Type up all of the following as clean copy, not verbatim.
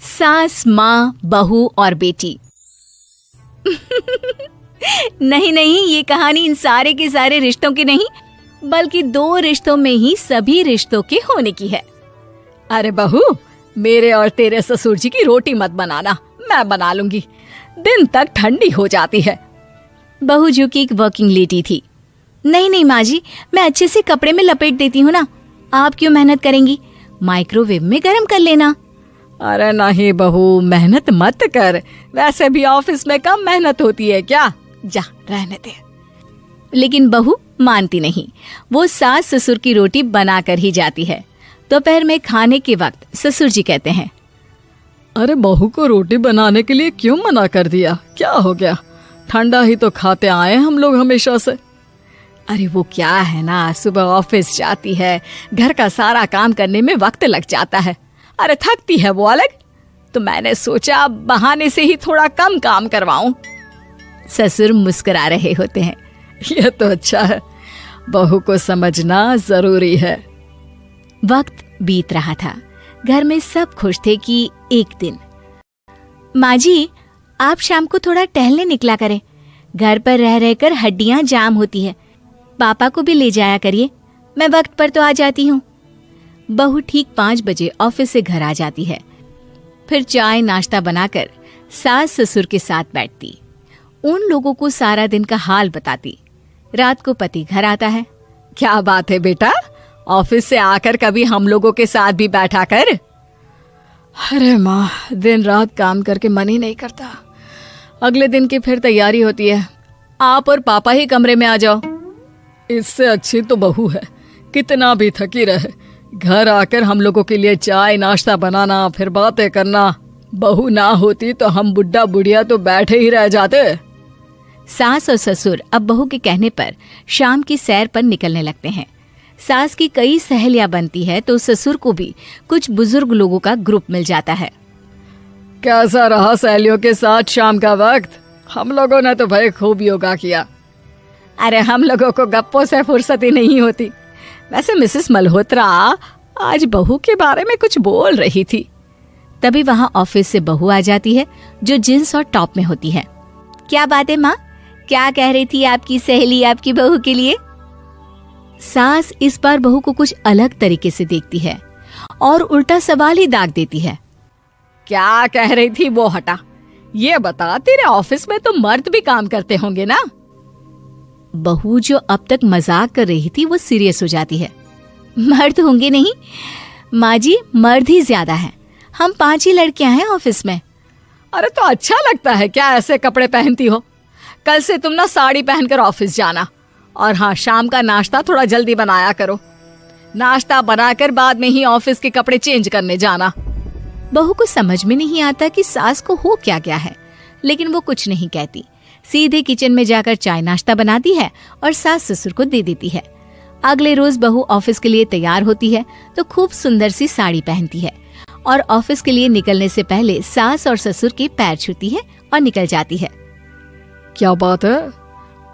सास, माँ, बहू और बेटी। नहीं नहीं, ये कहानी इन सारे के सारे रिश्तों की नहीं, बल्कि 2 रिश्तों में ही सभी रिश्तों के होने की है। अरे बहू, मेरे और तेरे ससुर जी की रोटी मत बनाना, मैं बना लूंगी, दिन तक ठंडी हो जाती है। बहू जो कि एक वर्किंग लेडी थी। नहीं नहीं माँ जी, मैं अच्छे से कपड़े में लपेट देती हूँ ना, आप क्यों मेहनत करेंगी, माइक्रोवेव में गर्म कर लेना। अरे नहीं बहू, मेहनत मत कर, वैसे भी ऑफिस में कम मेहनत होती है क्या, जा रहने दे। लेकिन बहू मानती नहीं, वो सास ससुर की रोटी बना कर ही जाती है। दोपहर में खाने के वक्त ससुर जी कहते हैं, अरे बहू को रोटी बनाने के लिए क्यों मना कर दिया, क्या हो गया, ठंडा ही तो खाते आए हम लोग हमेशा से। अरे वो क्या है ना, सुबह ऑफिस जाती है, घर का सारा काम करने में वक्त लग जाता है, अरे थकती है वो अलग, तो मैंने सोचा बहाने से ही थोड़ा कम काम करवाऊं। ससुर मुस्कुरा रहे होते हैं। ये तो अच्छा है, बहू को समझना जरूरी है। वक्त बीत रहा था, घर में सब खुश थे कि एक दिन, माँ जी आप शाम को थोड़ा टहलने निकला करें, घर पर रह रहकर हड्डियां जाम होती है, पापा को भी ले जाया करिए, मैं वक्त पर तो आ जाती हूँ। बहू ठीक 5 बजे ऑफिस से घर आ जाती है। फिर चाय नाश्ता बनाकर सास ससुर के साथ बैठती, उन लोगों को सारा दिन का हाल बताती। रात को पति घर आता है। क्या बात है बेटा, ऑफिस से आकर कभी हम लोगों के साथ भी बैठा कर। अरे माँ, दिन रात काम करके मन ही नहीं करता, अगले दिन की फिर तैयारी होती है, आप और पापा ही कमरे में आ जाओ। इससे अच्छी तो बहू है, कितना भी थकी रहे, घर आकर हम लोगों के लिए चाय नाश्ता बनाना, फिर बातें करना। बहू ना होती तो हम बुढ़ा बुढ़िया तो बैठे ही रह जाते। सास और ससुर अब बहू के कहने पर शाम की सैर पर निकलने लगते हैं। सास की कई सहेलियां बनती है तो ससुर को भी कुछ बुजुर्ग लोगों का ग्रुप मिल जाता है। कैसा रहा सहेलियों के साथ शाम का वक्त? हम लोगों ने तो भाई खूब योगा किया। अरे हम लोगों को गप्पों से फुर्सत ही नहीं होती। वैसे मिसेस मल्होत्रा आज बहू के बारे में कुछ बोल रही थी। तभी वहां ऑफिस से बहू आ जाती है जो जींस और टॉप में होती है। क्या बात है माँ, क्या कह रही थी आपकी सहेली आपकी बहू के लिए? सास इस बार बहू को कुछ अलग तरीके से देखती है और उल्टा सवाल ही दाग देती है। क्या कह रही थी वो हटा, ये बता, तेरे ऑफिस में तो मर्द भी काम करते होंगे ना? बहू जो अब तक मजाक कर रही थी वो सीरियस हो जाती है। मर्द होंगे नहीं माँ जी, मर्द ही ज्यादा है, हम 5 ही लड़कियां हैं ऑफिस में। अरे तो अच्छा लगता है क्या ऐसे कपड़े पहनती हो? कल से तुम ना साड़ी पहनकर ऑफिस जाना, और हाँ, शाम का नाश्ता थोड़ा जल्दी बनाया करो, नाश्ता बनाकर बाद में ही ऑफिस के कपड़े चेंज करने जाना। बहू को समझ में नहीं आता कि सास को हो क्या गया है, लेकिन वो कुछ नहीं कहती, सीधे किचन में जाकर चाय नाश्ता बनाती है और सास ससुर को दे देती है। अगले रोज बहू ऑफिस के लिए तैयार होती है तो खूब सुंदर सी साड़ी पहनती है और ऑफिस के लिए निकलने से पहले सास और ससुर के पैर छूती है और निकल जाती है। क्या बात है,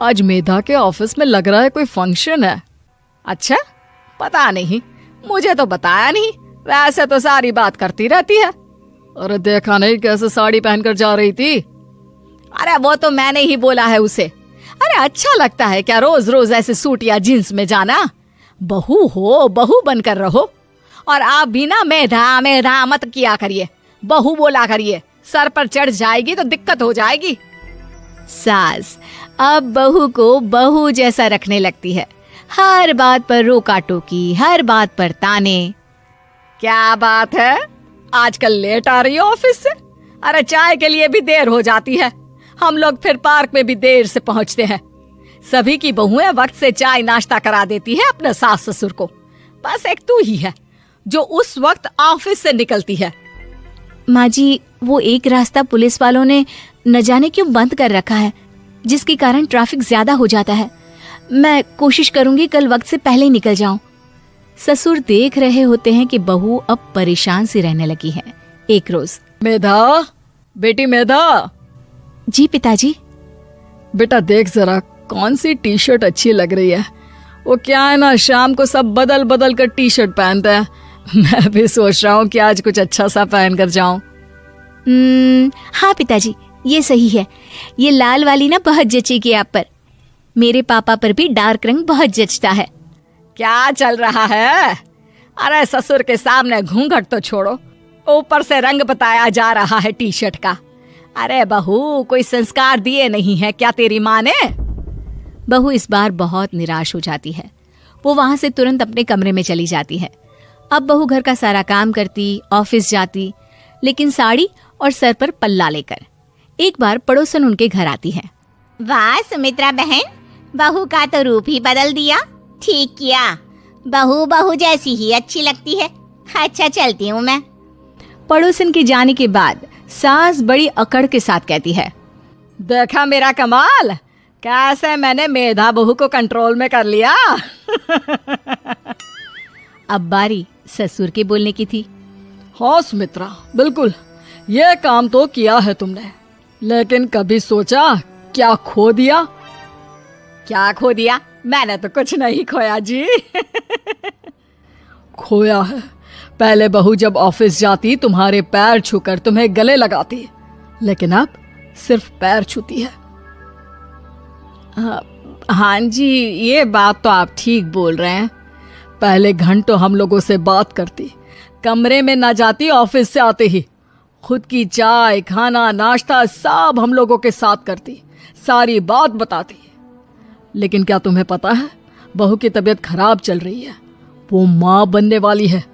आज मेधा के ऑफिस में लग रहा है कोई फंक्शन है। अच्छा, पता नहीं, मुझे तो बताया नहीं, वैसे तो सारी बात करती रहती है। अरे देखा नहीं कैसे साड़ी पहनकर जा रही थी? अरे वो तो मैंने ही बोला है उसे। अरे अच्छा लगता है क्या रोज रोज ऐसे सूट या जींस में जाना? बहू हो, बहू बनकर रहो, और आप भी ना मेधा मेधा मत किया करिए, बहू बोला करिए, सर पर चढ़ जाएगी तो दिक्कत हो जाएगी। सास अब बहू को बहू जैसा रखने लगती है, हर बात पर रोका टोकी, हर बात पर ताने। क्या बात है, आजकल लेट आ रही हो ऑफिस से? अरे चाय के लिए भी देर हो जाती है, हम लोग फिर पार्क में भी देर से पहुंचते हैं। सभी की बहुएं वक्त से चाय नाश्ता करा देती है अपने सास ससुर को, बस एक तू ही है जो उस वक्त ऑफिस से निकलती है। माँ जी, वो एक रास्ता पुलिस वालों ने न जाने क्यों बंद कर रखा है, जिसके कारण ट्रैफिक ज्यादा हो जाता है। मैं कोशिश करूंगी कल वक्त से पहले ही निकल जाऊं। ससुर देख रहे होते हैं कि बहू अब परेशान सी रहने लगी है। एक रोज, मेधा, बेटी मेधा। जी पिताजी। बेटा देख जरा कौन सी टी शर्ट अच्छी लग रही है। वो क्या है ना, शाम को सब बदल बदल कर टी शर्ट पहनते हैं, मैं भी सोच रहा हूँ कि आज कुछ अच्छा सा पहन कर जाऊं। हाँ पिताजी, ये सही है। ये लाल वाली ना बहुत जचेगी आप पर। मेरे पापा पर भी डार्क रंग बहुत जचता है। क्या चल रहा है? अरे ससुर के सामने घूंघट तो छोड़ो, ऊपर से रंग बताया जा रहा है टी शर्ट का। अरे बहू, कोई संस्कार दिए नहीं है क्या तेरी माँ ने? बहू इस बार बहुत निराश हो जाती है। वो वहां से तुरंत अपने कमरे में चली जाती है। अब बहू घर का सारा काम करती, ऑफिस जाती, लेकिन साड़ी और सर पर पल्ला लेकर। एक बार पड़ोसन उनके घर आती है। वाह सुमित्रा बहन, बहू का तो रूप ही बदल दिया। ठीक किया, बहू बहू जैसी ही अच्छी लगती है। अच्छा चलती हूँ मैं। पड़ोसन के जाने के बाद सास बड़ी अकड़ के साथ कहती है, देखा मेरा कमाल, कैसे मैंने मेधा बहू को कंट्रोल में कर लिया। अब बारी ससुर के बोलने की थी। हाँ सुमित्रा, बिल्कुल ये काम तो किया है तुमने, लेकिन कभी सोचा क्या खो दिया? क्या खो दिया? मैंने तो कुछ नहीं खोया जी। खोया है, पहले बहू जब ऑफिस जाती तुम्हारे पैर छूकर तुम्हें गले लगाती, लेकिन अब सिर्फ पैर छूती है। हाँ जी, ये बात तो आप ठीक बोल रहे हैं। पहले घंटों हम लोगों से बात करती, कमरे में ना जाती, ऑफिस से आते ही खुद की चाय, खाना, नाश्ता सब हम लोगों के साथ करती, सारी बात बताती। लेकिन क्या तुम्हें पता है, बहू की तबीयत खराब चल रही है, वो माँ बनने वाली है।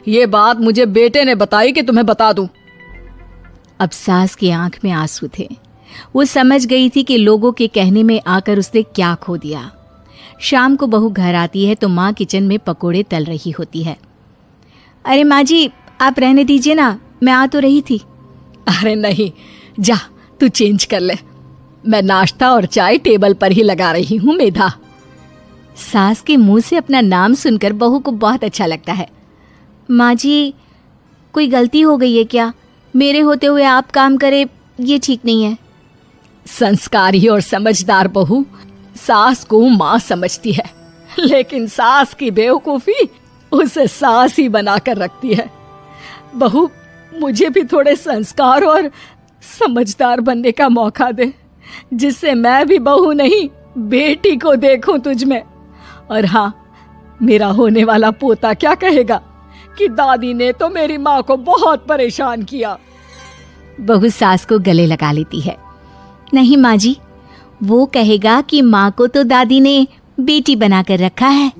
ये बात मुझे बेटे ने बताई कि तुम्हें बता दूं। अब सास की आंख में आंसू थे। वो समझ गई थी कि लोगों के कहने में आकर उसने क्या खो दिया। शाम को बहू घर आती है तो माँ किचन में पकोड़े तल रही होती है। अरे माँ जी, आप रहने दीजिए ना, मैं आ तो रही थी। अरे नहीं, जा तू चेंज कर ले, मैं नाश्ता और चाय टेबल पर ही लगा रही हूँ मेधा। सास के मुंह से अपना नाम सुनकर बहू को बहुत अच्छा लगता है। माँ जी, कोई गलती हो गई है क्या? मेरे होते हुए आप काम करे, ये ठीक नहीं है। संस्कारी और समझदार बहू सास को माँ समझती है, लेकिन सास की बेवकूफी उसे सास ही बनाकर रखती है। बहू, मुझे भी थोड़े संस्कार और समझदार बनने का मौका दे, जिससे मैं भी बहू नहीं बेटी को देखूं तुझ में। और हाँ, मेरा होने वाला पोता क्या कहेगा कि दादी ने तो मेरी माँ को बहुत परेशान किया। बहू सास को गले लगा लेती है। नहीं माँ जी, वो कहेगा कि माँ को तो दादी ने बेटी बनाकर रखा है।